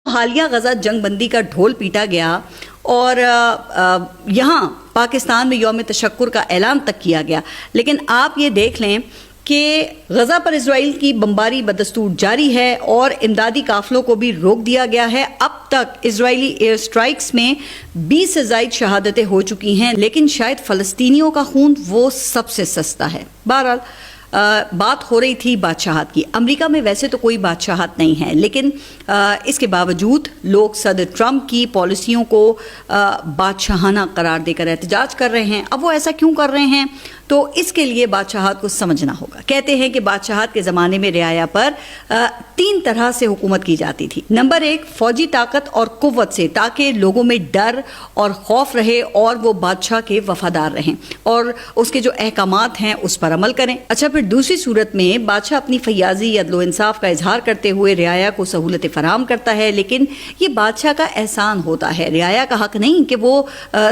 حالیہ غزہ جنگ بندی کا ڈھول پیٹا گیا اور یہاں پاکستان میں یوم تشکر کا اعلان تک کیا گیا، لیکن آپ یہ دیکھ لیں کہ غزہ پر اسرائیل کی بمباری بدستور جاری ہے اور امدادی قافلوں کو بھی روک دیا گیا ہے۔ اب تک اسرائیلی ایئر سٹرائکس میں 20 سے زائد شہادتیں ہو چکی ہیں، لیکن شاید فلسطینیوں کا خون وہ سب سے سستا ہے۔ بہرحال بات ہو رہی تھی بادشاہت کی۔ امریکہ میں ویسے تو کوئی بادشاہت نہیں ہے، لیکن اس کے باوجود لوگ صدر ٹرمپ کی پالیسیوں کو بادشاہانہ قرار دے کر احتجاج کر رہے ہیں۔ اب وہ ایسا کیوں کر رہے ہیں؟ تو اس کے لیے بادشاہت کو سمجھنا ہوگا۔ کہتے ہیں کہ بادشاہت کے زمانے میں رعایا پر 3 طرح سے حکومت کی جاتی تھی۔ نمبر 1، فوجی طاقت اور قوت سے، تاکہ لوگوں میں ڈر اور خوف رہے اور وہ بادشاہ کے وفادار رہیں اور اس کے جو احکامات ہیں اس پر عمل کریں۔ اچھا، پھر دوسری صورت میں بادشاہ اپنی فیاضی، عدل و انصاف کا اظہار کرتے ہوئے رعایا کو سہولتیں فراہم کرتا ہے، لیکن یہ بادشاہ کا احسان ہوتا ہے، رعایا کا حق نہیں کہ وہ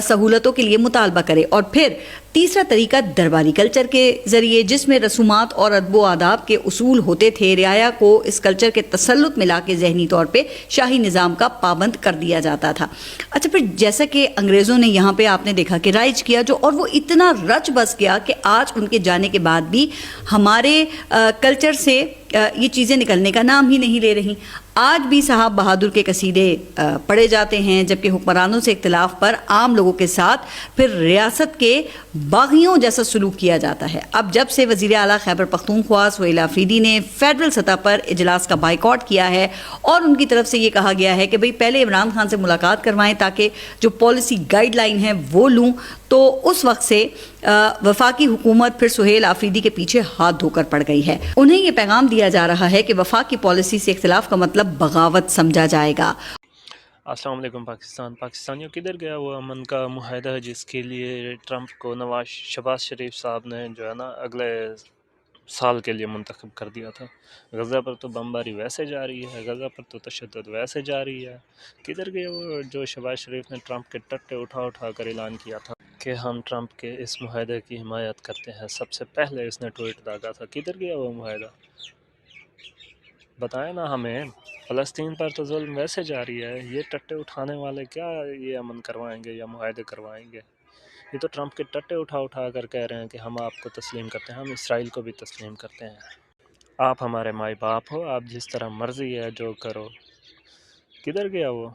سہولتوں کے لیے مطالبہ کرے۔ اور پھر تیسرا طریقہ درباری کلچر کے ذریعے، جس میں رسومات اور ادب و آداب کے اصول ہوتے تھے، رعایا کو اس کلچر کے تسلط میں لا کے ذہنی طور پہ شاہی نظام کا پابند کر دیا جاتا تھا۔ اچھا، پھر جیسا کہ انگریزوں نے یہاں پہ آپ نے دیکھا کہ رائج کیا اور وہ اتنا رچ بس گیا کہ آج ان کے جانے کے بعد بھی ہمارے کلچر سے یہ چیزیں نکلنے کا نام ہی نہیں لے رہی۔ آج بھی صاحب بہادر کے قصیدے پڑھے جاتے ہیں، جبکہ حکمرانوں سے اختلاف پر عام لوگوں کے ساتھ پھر ریاست کے باغیوں جیسا سلوک کیا جاتا ہے۔ اب جب سے وزیر اعلیٰ خیبر پختونخوا سہیل آفریدی نے فیڈرل سطح پر اجلاس کا بائیکاٹ کیا ہے اور ان کی طرف سے یہ کہا گیا ہے کہ پہلے عمران خان سے ملاقات کروائیں تاکہ جو پالیسی گائیڈ لائن ہے وہ لوں، تو اس وقت سے وفاقی حکومت پھر سہیل آفریدی کے پیچھے ہاتھ دھو کر پڑ گئی ہے۔ انہیں یہ پیغام دیا جا رہا ہے کہ وفاق کی پالیسی سے اختلاف کا مطلب بغاوت سمجھا جائے گا۔ السلام علیکم پاکستانیوں، کدھر گیا وہ امن کا معاہدہ جس کے لیے ٹرمپ کو شہباز شریف صاحب نے جو ہے نا اگلے سال کے لیے منتخب کر دیا تھا؟ غزہ پر تو بمباری ویسے جاری ہے، غزہ پر تو تشدد ویسے جاری ہے۔ کدھر گیا وہ جو شہباز شریف نے ٹرمپ کے ٹٹے اٹھا کر اعلان کیا تھا کہ ہم ٹرمپ کے اس معاہدے کی حمایت کرتے ہیں؟ سب سے پہلے اس نے ٹویٹ داغا تھا۔ کدھر گیا وہ معاہدہ؟ بتائیں نا ہمیں۔ فلسطین پر تو ظلم ویسے جاری ہے، یہ ٹٹے اٹھانے والے کیا یہ امن کروائیں گے یا معاہدے کروائیں گے؟ یہ تو ٹرمپ کے ٹٹے اٹھا کر کہہ رہے ہیں کہ ہم آپ کو تسلیم کرتے ہیں، ہم اسرائیل کو بھی تسلیم کرتے ہیں۔ آپ ہمارے مائی باپ ہو، آپ جس طرح مرضی ہے جو کرو۔ کدھر گیا وہ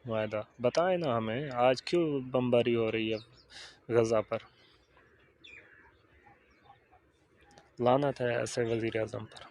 معاہدہ؟ بتائیں نا ہمیں، آج کیوں بمباری ہو رہی ہے غزہ پر؟ لعنت ہے ایسے وزیر اعظم پر۔